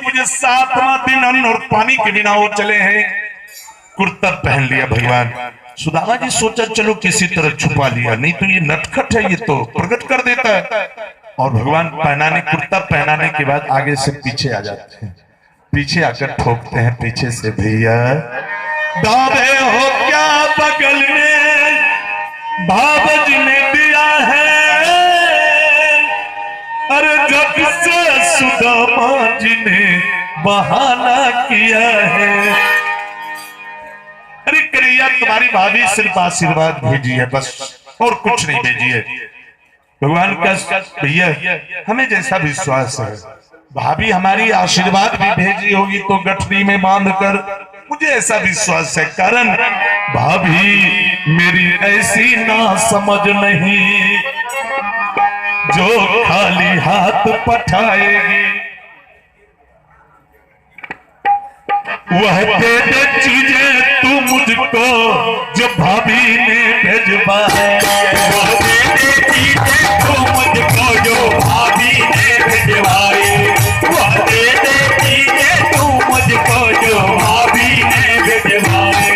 मुझे 7वां दिन अन्न और पानी के बिना वो चले हैं। कुर्ता पहन लिया भगवान। सुदामा जी सोचा चलो किसी तरह छुपा लिया, नहीं तो ये नटखट है, ये तो प्रकट कर देता है। और भगवान कुर्ता पहनाने के बाद आगे से पीछे आ जाते हैं, पीछे आकर ठोकते हैं पीछे से, भैया दावे हो क्या बगल में भावज ने दिया है, अरे जब से सुदामा जी ने बहाना किया है। अरे करिया तुम्हारी भाभी सिर्फ आशीर्वाद भेजी है बस, और कुछ नहीं भेजी है। भगवान का भैया हमें जैसा विश्वास है, भाभी हमारी आशीर्वाद भी भेजी होगी तो गठरी में बांधकर, मुझे ऐसा विश्वास है, कारण भाभी मेरी ऐसी ना समझ नहीं जो खाली हाथ पठाएगी। वह दे दे चीजें तू मुझको जो भाभी ने भेजवा है, वह दे दे चीजें तू मुझको जो भाभी ने भेजवाई, वह दे दे चीजें तू मुझको जो भाभी ने भेजवाई।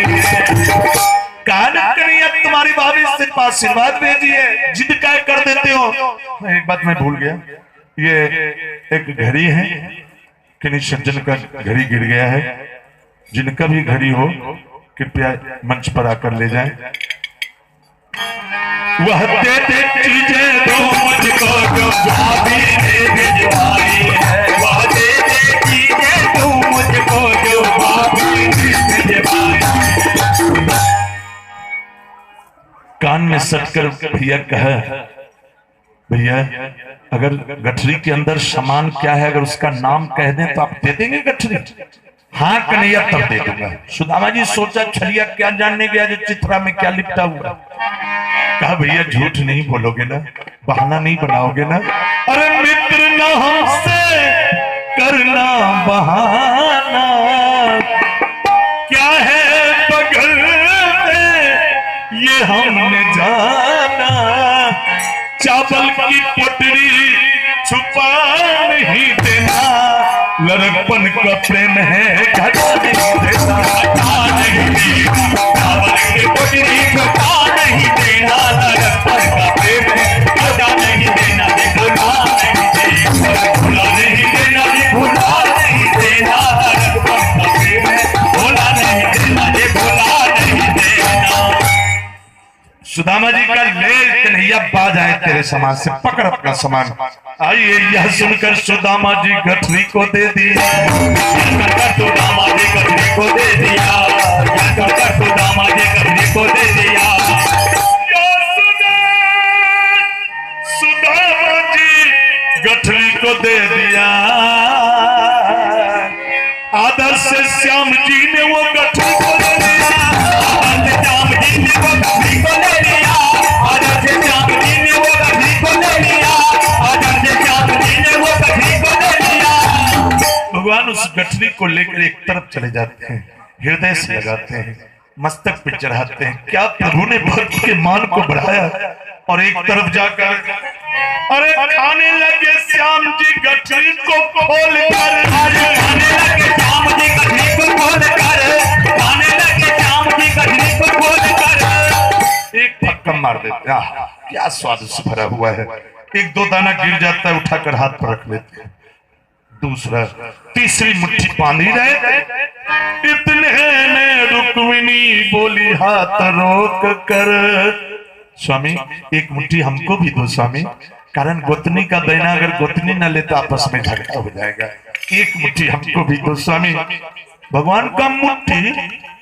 काना करिया तुम्हारी भाभी सिर्फ आशीर्वाद भेजी है, जिद क्या कर देते हो। एक बात मैं भूल गया, ये एक घड़ी है, किन्हीं सज्जन का घड़ी गिर गया है, जिनका भी घड़ी हो कृपया मंच पर आकर ले जाएं। वह दे दे चीजें तो मुझको जो भाभी ने भिजवाई है, वह दे दे चीजें तो मुझको जो भाभी ने भिजवाई। कान में सटकर भैया कहा, भैया अगर गठरी के अंदर सामान क्या है अगर उसका नाम कह दें तो आप दे देंगे गठरी? हाँ कन्हैया तब दे दूंगा। सुदामा जी सोचा छलिया क्या जानने गया जो चित्रा में क्या लिपटा हुआ। कहा भैया झूठ नहीं बोलोगे ना, बहाना नहीं बनाओगे ना? अरे मित्र ना हमसे करना बहाना, क्या है बगल में ये हमने जाना, चावल की पोटली छुपा नहीं देना, लड़कपन का प्रेम है घटा नहीं देना, घटा नहीं देना, चावल की पोटली छुपा नहीं देना, लड़कपन का प्रेम है घटा नहीं देना, भुला नहीं देना, भुला नहीं देना, भुला नहीं देना, लड़कपन का प्रेम है भुला नहीं देना, भुला नहीं देना। सुदामा जी का ले कन्हैया बाज आए तेरे सामान से, पकड़ अपना सामान। आइए यह सुनकर सुदामा जी गठरी को दे दिया, सुदामा जी गठरी को दे दिया, सुदामा जी गठरी को दे दिया। सुदामा जी गठरी को दे दिया, आदर से श्याम जी ने वो गठरी को दे दिया, श्याम जी ने वो गठरी को दे दिया, आदर से श्याम जी ने वो गठरी को दे दिया, आदर से श्याम जी ने वो गठरी को दे दिया। भगवान उस गठरी को लेकर एक तरफ चले जाते हैं, हृदय से लगाते हैं, मस्तक पे चढ़ाते हैं। क्या प्रभु ने भक्त के मान को बढ़ाया। और एक तरफ जाकर अरे खाने लगे श्याम जी गठरी को खोल कर, खाने लगे श्याम जी गठरी को खोल कर, खाने लगे श्याम जी गठरी को खोल कर, एक फक्कम मार देते हैं। क्या स्वाद से भरा हुआ है। एक दो दाना गिर जाता है, उठाकर हाथ पर रख लेते हैं, दूसरा तीसरी मुट्ठी बांधी रहे। इतने में रुक्मिणी बोली हाथ रोक कर, स्वामी एक मुट्ठी हमको भी दो स्वामी, कारण गोतनी का देना अगर गोतनी न ले तो आपस में झगड़ा हो जाएगा, एक मुट्ठी हमको भी दो स्वामी। भगवान का मुट्ठी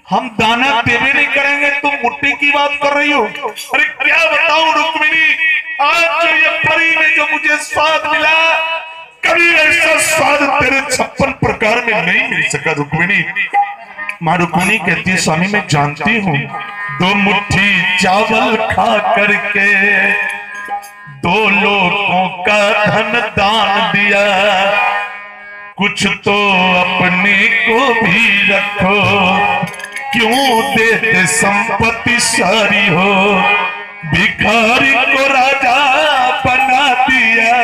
हम दाना देवे नहीं करेंगे, तुम मुट्ठी की बात कर रही हो। अरे क्या बताऊं रुक्मिणी, आज जो ये परी में जो मुझे स्वाद मिला, कभी ऐसा स्वाद तेरे 56 प्रकार में नहीं मिल सका रुक्मिणी। मां रुक्मिणी कहती है स्वामी मैं जानती हूँ, 2 मुट्ठी चावल खा करके 2 लोगों का धन दान दिया, कुछ तो अपने को भी रखो, क्यों देते संपत्ति सारी हो, भिखारी को राजा बना दिया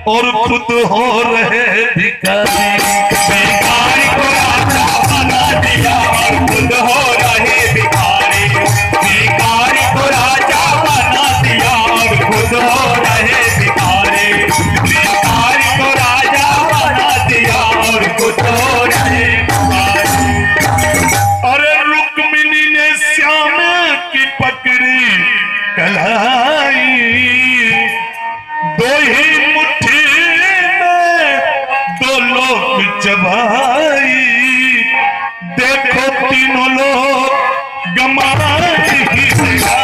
और खुद हो रहे भिखारी। लोग जबाई, देखो तीनों लोग गमा नहीं देगा,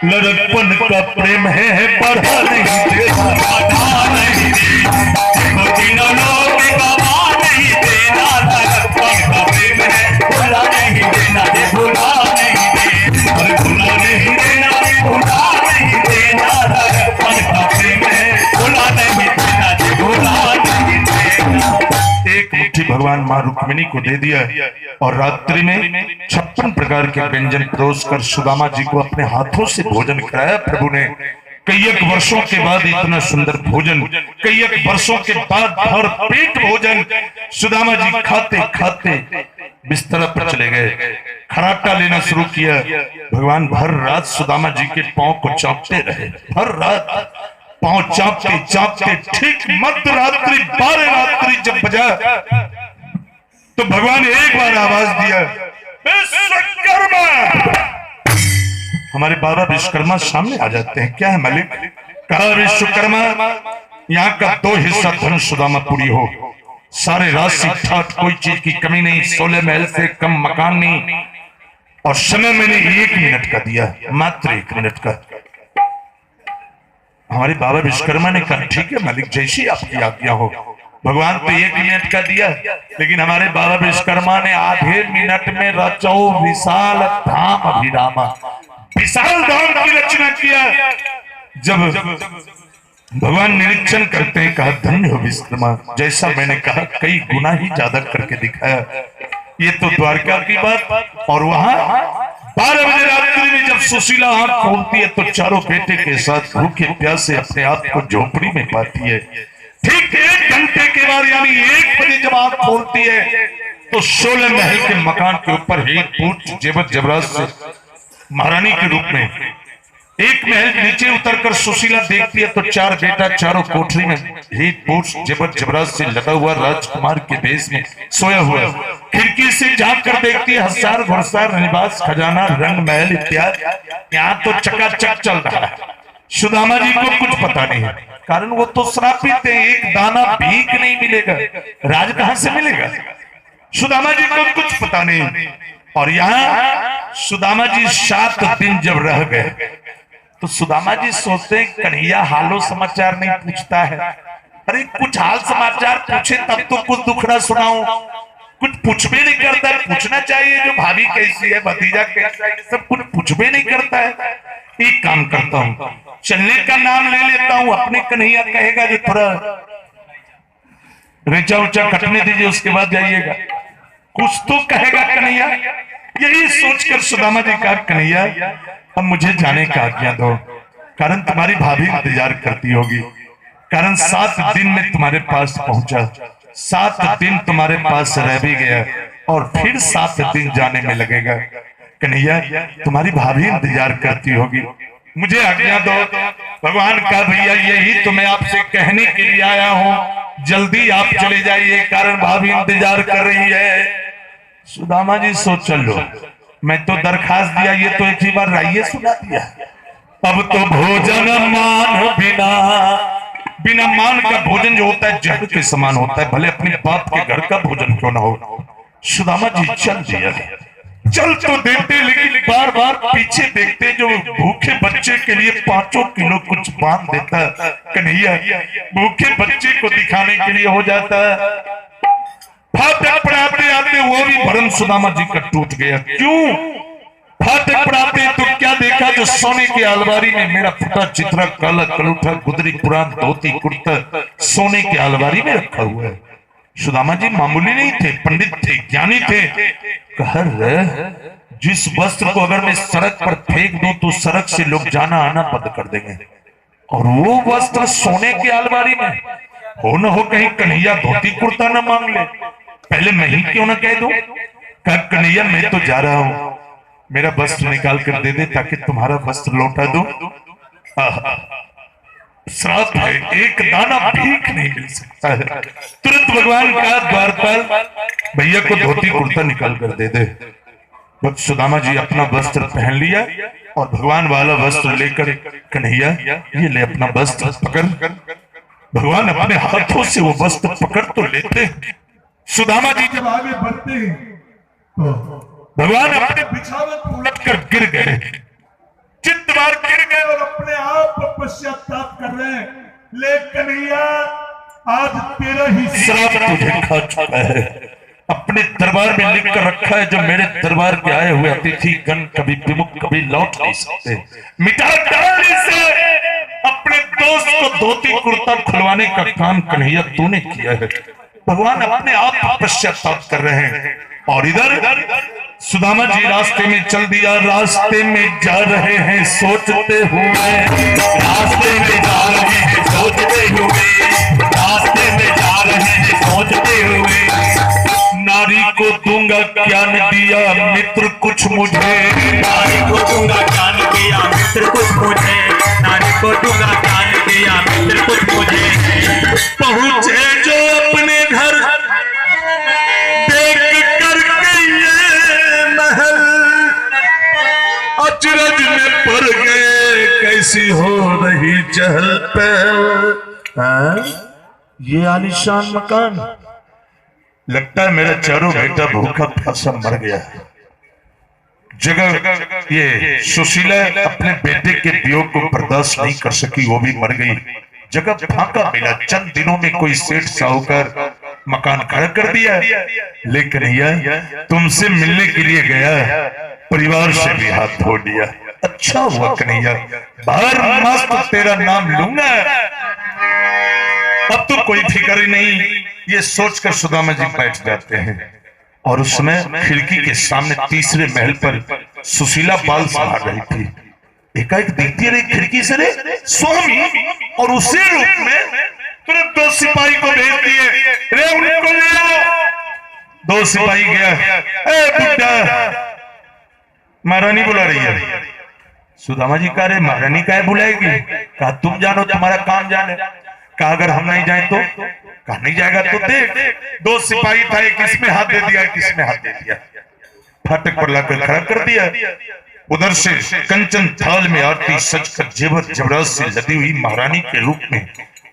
लड़कपन का प्रेम है बढ़ा नहीं देगा, बढ़ा नहीं देगा, देखो तीनों लोग गमा नहीं देना, लड़कपन का प्रेम है भुला नहीं देना, भुला नहीं देना, भुला नहीं देना, भुला नहीं देना, लड़कपन का प्रेम है भुला नहीं देना, भुला नहीं देना। एक मुट्ठी भगवान मां रुक्मिणी को दे दिया और रात्रि में 56 प्रकार के व्यंजन परोस कर सुदामा जी को अपने हाथों से भोजन कराया प्रभु ने। कई एक वर्षों के बाद इतना सुंदर भोजन, कई एक वर्षों के बाद भर पेट भोजन सुदामा जी खाते खाते बिस्तर पर चले गए। खराटा लेना शुरू किया। भगवान भर रात सुदामा जी के पांव को चापते रहे, भर रात पांव चापते चापते ठीक मध्य रात्रि 12 रात्रि जब बजा तो भगवान ने एक बार आवाज दिया, विश्वकर्मा। हमारे बाबा विश्वकर्मा सामने आ जाते हैं। क्या है मालिक? कहा विश्वकर्मा, यहाँ का 2 हिस्सा धन सुदामापुरी हो, सारे राशि ठाट, कोई चीज की कमी नहीं, 16 महल से कम मकान नहीं, और समय मैंने 1 मिनट का दिया, मात्र 1 मिनट का। हमारे बाबा विश्वकर्मा ने कहा ठीक है मालिक, जैसी आपकी आज्ञा हो। भगवान तो 1 मिनट का दिया, लेकिन हमारे बाबा विश्वकर्मा ने आधे मिनट में रचो विशाल धाम अभिरामा, विशाल धाम की रचना किया। जब भगवान निरीक्षण करते हैं, कहा धन्य हो विश्वकर्मा, जैसा मैंने कहा कई गुना ही ज्यादा करके दिखाया। ये तो द्वारका की बात। और वहां 12 बजे रात्रि में जब सुशीला आंख खोलती है तो चारों बेटे के साथ भूखे प्यासे अपने आप को झोपड़ी में पाती है। ठीक 1 घंटे के बाद यानी 1 बजे जब आंख खोलती है तो 16 महल के मकान के ऊपर हीर पूछ जेवर जबरात से महारानी के रूप में 1 महल नीचे उतरकर सुशीला देखती है तो 4 बेटा चारों कोठरी में हीर पूछ जेवर जबरात से लगा हुआ राजकुमार के भेष में सोया हुआ। खिड़की से झांक कर देखती है, हसार घुड़सार निवास खजाना रंग महल इत्यादि यहाँ तो चकाचक चल रहा है। सुदामा जी को कुछ पता नहीं है, कारण वो तो श्रापित है, एक दाना भीख नहीं मिलेगा, राज कहां से मिलेगा। सुदामा जी को कुछ पता नहीं। और यहाँ सुदामा जी 7 दिन जब रह गए तो सुदामा जी सोचते कन्हैया हालो समाचार नहीं पूछता है। अरे कुछ हाल समाचार पूछे तब तो कुछ दुखड़ा सुनाऊं, कुछ पूछबे नहीं करता है। पूछना चाहिए जो भाभी कैसी है, भतीजा कैसा है, सब कुछ पूछबे नहीं करता है। एक काम करता हूं, चलने का नाम ले लेता हूं, अपने कन्हैया कहेगा जो थोड़ा रेचा उचा कटने दीजिए, उसके बाद जाइएगा, कुछ तो कहेगा कन्हैया। यही सोचकर सुदामा जी कहा कन्हैया अब मुझे जाने का आज्ञा दो, कारण तुम्हारी भाभी इंतजार करती होगी, कारण 7 दिन में तुम्हारे पास पहुंचा, 7 दिन तुम्हारे पास रह भी गया और फिर 7 दिन जाने में लगेगा। कन्हैया तुम्हारी भाभी इंतजार करती होगी, मुझे आज्ञा दो। भगवान का भैया यही तो मैं आपसे कहने के लिए आया हूं, जल्दी आप चले जाइए, कारण भाभी इंतजार कर रही है। सुदामा जी सोच लो, मैं तो दरखास्त दिया, ये तो एक ही बार राइए सुना दिया। अब तो भोजन मान बिना मान का भोजन जो होता है जहर के समान होता है, भले अपने बाप के घर का भोजन क्यों ना हो। सुदामा जी चल दिया, चल तो देते, लेकिन बार बार पीछे देखते, जो भूखे बच्चे के लिए 5 किलो कुछ बांध देता कन्हैया, भूखे बच्चे को दिखाने के लिए हो जाता है। फाटक पढ़ाते आते वो भी भरम सुदामा जी का टूट गया। क्यों? फाटक पढ़ाते तो क्या देखा, जो सोने की अलमारी में मेरा फटा चित्रा काला कलूठा गुदरी पुरान धोती कुर्ता सोने की अलमारी में रखा हुआ है। सुदामा जी मामूली नहीं थे, पंडित थे, ज्ञानी थे। कहर जिस वस्त्र को अगर मैं सड़क पर फेंक दूं तो सड़क से लोग जाना आना बंद कर देंगे, और वो वस्त्र सोने की अलमारी में हो न हो कहीं कन्हैया धोती कुर्ता न मांग ले, पहले मैं ही क्यों ना कह दूं। कहा कन्हैया मैं तो जा रहा हूं, मेरा वस्त्र निकाल कर दे दे ताकि तुम्हारा वस्त्र लौटा दूं। श्राप है, एक दाना भीख नहीं मिल सकता है। तुरंत भगवान का द्वारपाल भैया को धोती कुर्ता निकाल कर दे दे। भक्त सुदामा जी अपना वस्त्र पहन लिया और भगवान वाला वस्त्र लेकर कन्हैया ये ले अपना वस्त्र पकड़। भगवान अपने हाथों से वो वस्त्र पकड़ तो लेते हैं। सुदामा जी जब आगे बढ़ते हैं तो भगवान अपने बिछावन पर उलट कर गिर गए, चित्त बार गिर गए और अपने आप पर पश्चाताप कर रहे हैं, लेकिन कन्हैया आज तेरा ही श्राप तुझे खा चुका है। अपने दरबार में लिख कर रखा है, जो मेरे दरबार के आए हुए अतिथि गण कभी विमुख कभी लौट नहीं सकते। मिटा डाल इसे। अपने दोस्त को धोती कुर्ता खुलवाने का काम कन्हैया तूने किया है। भगवान अपने आप पश्चाताप कर रहे हैं। और इधर सुदामा जी रास्ते में चल दिया, रास्ते में जा रहे हैं सोचते हुए, रास्ते में जा रहे हैं सोचते हुए, रास्ते में जा रहे हैं सोचते हुए। नारी को दूंगा ज्ञान दिया मित्र कुछ मुझे, नारी को दूंगा ज्ञान दिया मित्र कुछ मुझे, नारी को दूंगा ज्ञान दिया मित्र कुछ मुझे। पहुंचे जो अपने घर देख करके ये महल, अचरज में पड़ गए कैसी हो रही चहल पहल। ये आलीशान मकान, लगता है मेरा चारों बेटा भूखा प्यासा मर गया है। जगह ये सुशीला अपने बेटे के वियोग को बर्दाश्त नहीं कर सकी, वो भी मर गई। जगह फांका मिला, चंद दिनों में कोई सेठ साहूकार मकान खड़ा कर दिया। लेकिन यह तुमसे मिलने के लिए गया, परिवार से भी हाथ धो दिया। अच्छा हुआ कन्हैया, बाहर मस्त तेरा नाम लूंगा, अब तो कोई फिक्र ही नहीं। ये सोचकर सुदामा जी बैठ जाते हैं। और उस समय खिड़की के सामने तीसरे महल पर सुशीला बाल संभाल रही थी। एकाएक देखती रही खिड़की से, रे स्वामी, और उसी रूप में तुरंत दो सिपाही को भेज दिए, रे उनको ले आओ। दो सिपाही गया, ए बुड्ढा, महारानी बुला रही है। सुदामा जी कह रहे महारानी क्या बुलाएगी? कहा तुम जानो, तुम्हारा काम जाने। कहा अगर हम नहीं जाए तो? कहा नहीं जाएगा तो देख। दो सिपाही था, एक इसमें हाथ दे दिया, एक इसमें हाथ दे दिया, फाटक पर लाकर खड़ा कर दिया। उधर से कंचन थाल में आरती सजकर जेवर जबरात से लदी हुई महारानी के रूप में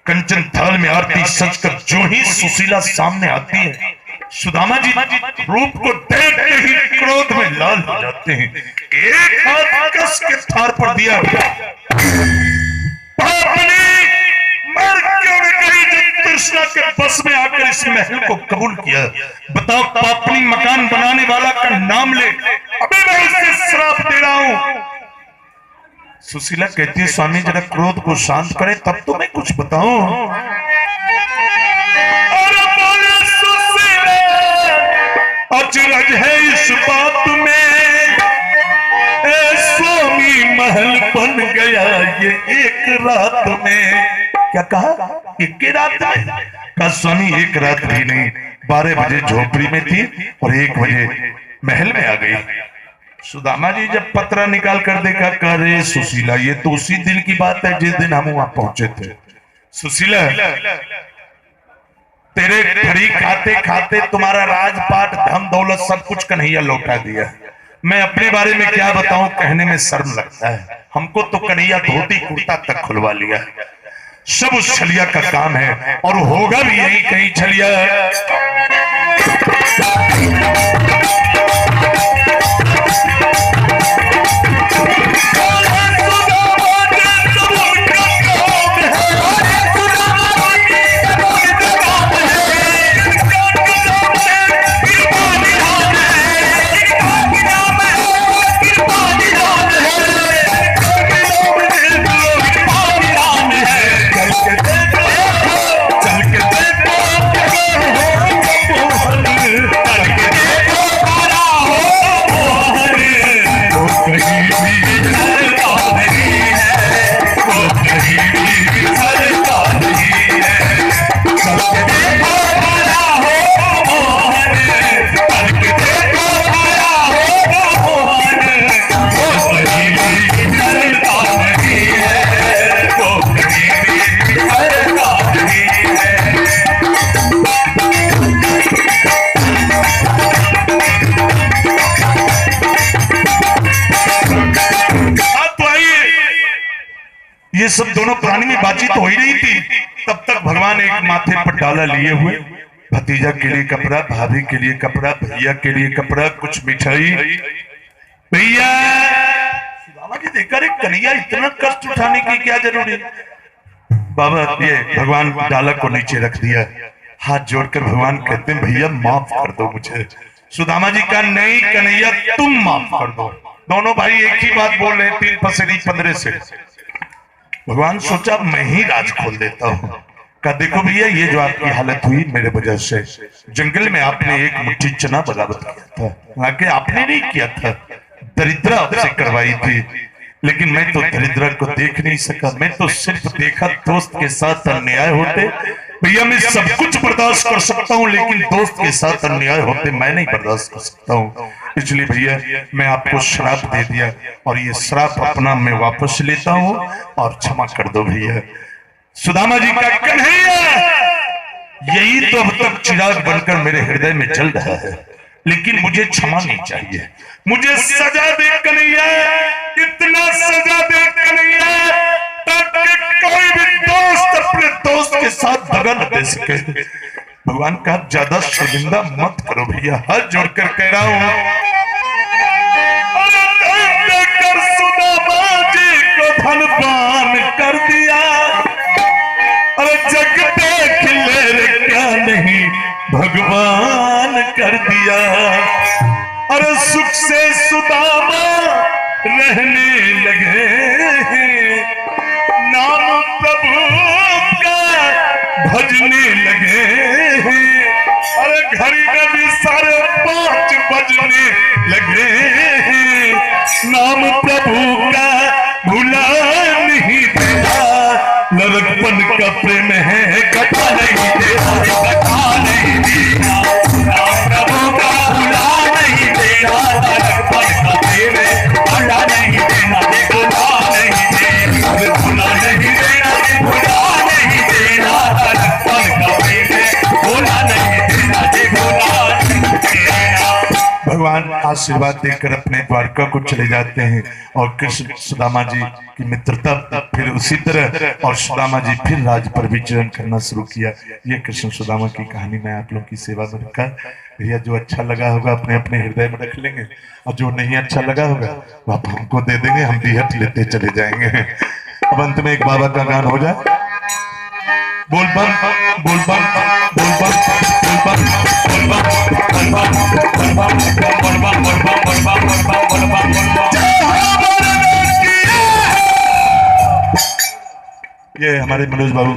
कंचन थाल में आरती सजकर जो ही सुशीला सामने आती है, सुदामा जी रूप को देखते ही क्रोध में लाल हो जाते हैं। एक हाथ कस के थार पर दिया, मर क्यों न गई जब तृष्णा के बस में आकर इस महल को कबूल किया। बताओ, पापनी मकान बनाने वाला का नाम ले, अबे मैं इसे श्राप दे रहा हूं। सुशीला कहती है स्वामी जरा क्रोध को शांत करें तब तो मैं कुछ बताऊं। अरे बोले सुशीला, अचरज है इस बात में, स्वामी महल बन गया ये एक रात में। क्या कहा? एक रात में? कहा स्वामी एक रात भी नहीं, 12 बजे झोपड़ी में थी और 1 बजे महल में आ गई। सुदामा जी जब पत्रा निकाल कर देखा, कह रहे सुशीला ये तो उसी दिन की बात है जिस दिन हम वहां पहुंचे थे। सुशीला तेरे खड़ी खाते खाते तुम्हारा राजपाट धन दौलत सब कुछ कन्हैया लौटा दिया। मैं अपने बारे में क्या बताऊं, कहने में शर्म लगता है। हमको तो कन्हैया धोती कुर्ता तक खुलवा लिया। सब उस छलिया का काम है और होगा भी यही कहीं छलिया। ये सब दोनों प्राणी में बातचीत हो ही रही थी। तब तक भगवान एक माथे पर डाला लिए हुए, भतीजा के लिए कपड़ा, भाभी के लिए कपड़ा, भैया के लिए कपड़ा, कुछ मिठाई। भैया बाबा जी देखकर एक कन्हैया इतना कष्ट उठाने की क्या जरूरी। बाबा ये भगवान डाला को नीचे रख दिया, हाथ जोड़कर भगवान कहते हैं भैया माफ कर दो मुझे। सुदामा जी का नहीं कन्हैया तुम माफ कर दो। दोनों भाई एक ही बात बोल रहे हैं, 3 पसेरी 15 से। भगवान सोचा मैं ही राज खोल देता हूँ। कहा देखो भैया ये जो आपकी हालत हुई मेरे वजह से, जंगल में आपने एक मुट्ठी चना बगावत किया था, आके आपने नहीं किया था, दरिद्रा आपसे करवाई थी, लेकिन मैं तो दरिद्रा को देख नहीं सका। मैं तो सिर्फ देखा दोस्त के साथ अन्याय होते। भैया मैं सब कुछ बर्दाश्त कर सकता हूँ, लेकिन दोस्त के साथ अन्याय होते मैं नहीं बर्दाश्त कर सकता हूँ। इसलिए भैया मैं आपको श्राप दे दिया और ये श्राप अपना मैं वापस लेता हूँ और क्षमा कर दो भैया। सुदामा जी का कन्हैया यही तो अब तक चिराग बनकर मेरे हृदय में जल रहा है, लेकिन मुझे क्षमा नहीं चाहिए, मुझे सजा दे कन्हैया, इतना सजा दे कन्हैया ताकि कोई भी दोस्त अपने दोस्त के साथ दगा न दे सके। भगवान का ज्यादा शर्मिंदा मत करो भैया, हाथ जोड़कर कह रहा हूं। सुदामा जी को धनवान कर दिया, अरे जग देख ले रे क्या नहीं भगवान कर दिया। अरे सुख से सुदामा रहने लगे हैं, नाम प्रभु का भजने लगे हैं। अरे घड़ी में भी 5:30 बजने लगे हैं, नाम प्रभु का भुला नहीं देना। लड़कपन का प्रेम है कथा नहीं देना, कथा नहीं देना, नाम प्रभु का भुला नहीं देना। लड़कपन का प्रेम है भुला नहीं देना, भुला नहीं देना, भुला नहीं देना, भुला नहीं देना। लड़कपन का प्रेम है भुला नहीं देना, भुला नहीं देना। भगवान आशीर्वाद देकर अपने द्वारका को चले जाते हैं और कृष्ण सुदामा जी की मित्रता फिर उसी तरह, और सुदामा जी फिर राज पर विचरण करना शुरू किया। ये कृष्ण सुदामा की कहानी मैं आप लोगों की सेवा में रखा। भैया जो अच्छा लगा होगा अपने अपने हृदय में रख लेंगे, और जो नहीं अच्छा लगा होगा वो आप हमको दे देंगे, हम दिहट लेते चले जाएंगे। अब अंत में एक बाबा का गान हो जाए। बोल बम बोल बम बोल बम बोल बम बोल बम बोल बम बोल बम बोल बम बोल बम बोल बम बोल बम बोल बम बोल बम। ये हमारे मनोज बाबू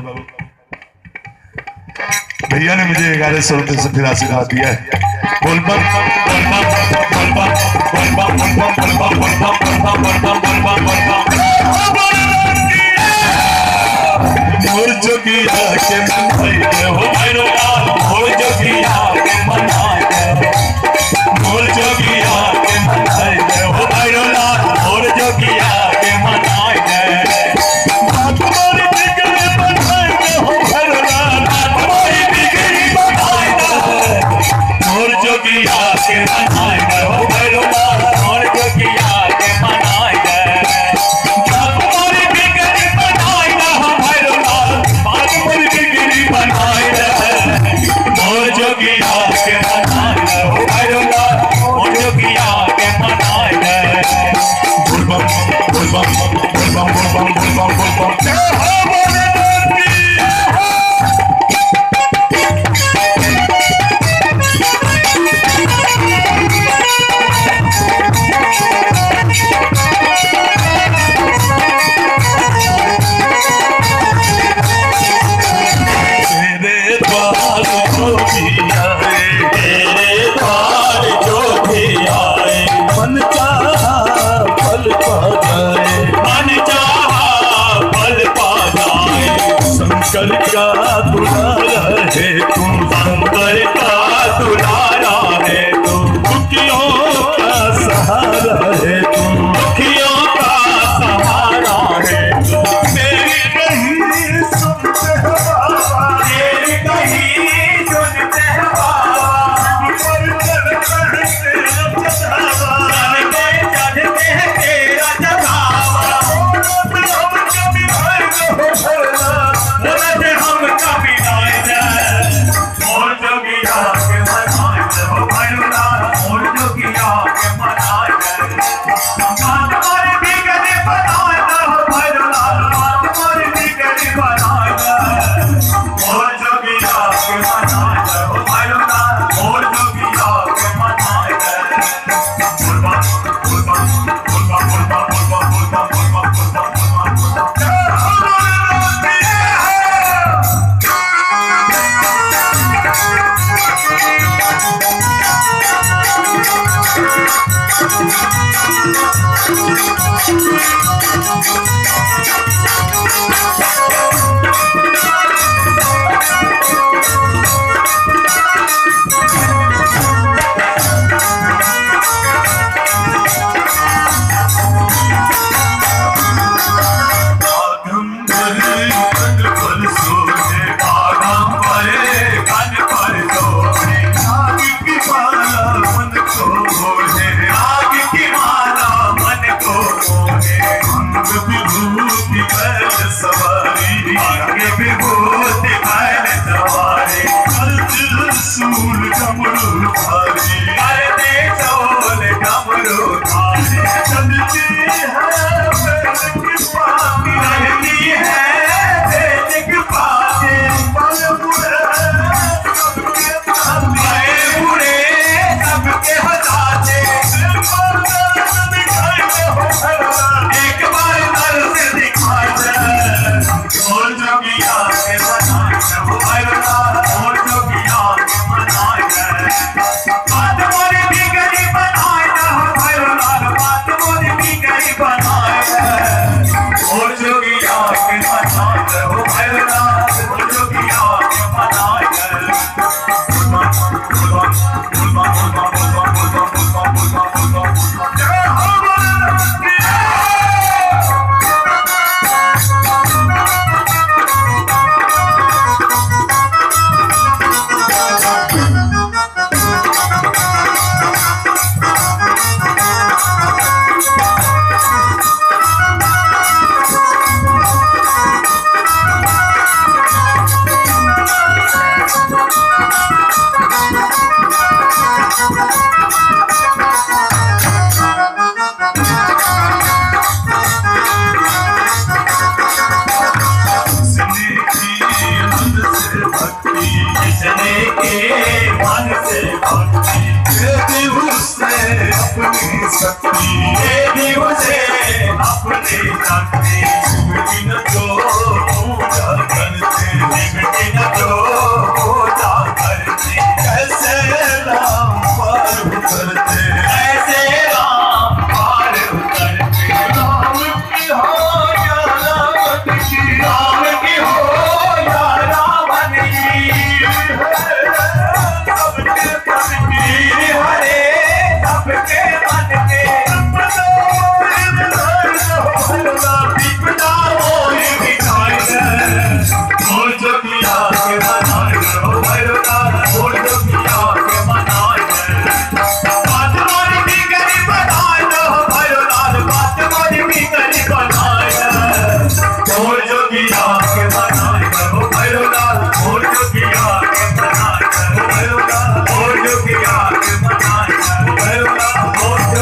भैया ने मुझे 1100 रुपए से फिर आशीर्वाद दिया है। बोल बम बोल बम बोल बम बोल बम बोल बम बोल बम बोल बम बोल बम बोल बम बोल बम बोल बम। मोर जोगिया के मन हो भैरो लाल, मोर जोगिया के मन मोर जोगिया के मन हो भैरो लाल, मोर जोगिया के मन मोर जोगिया के मनाए गए हो भैरो लाल, मोर जोगिया के मनाए गए। मोर बिगड़ी बनाए गए हो भैरो लाल, मोर बिगड़ी बनाए गए। मोर जोगिया के मनाए गए हो भैरो लाल, मोर जोगिया के मनाए गए। बोल बम बोल बम बोल बम बोल बम बोल बम बोल बम। जय हो बोले शंकर का दुलारा है तू, शंकर का दुलारा है तू, दुखियों का सहारा है तू, दुखियों का सहारा है तू। मेरी कहीं सुनते हो बाबा, मेरी कहीं सुनते हो बाबा, तेरा जगावा हम अपनी शक्ति, अपनी शक्ति।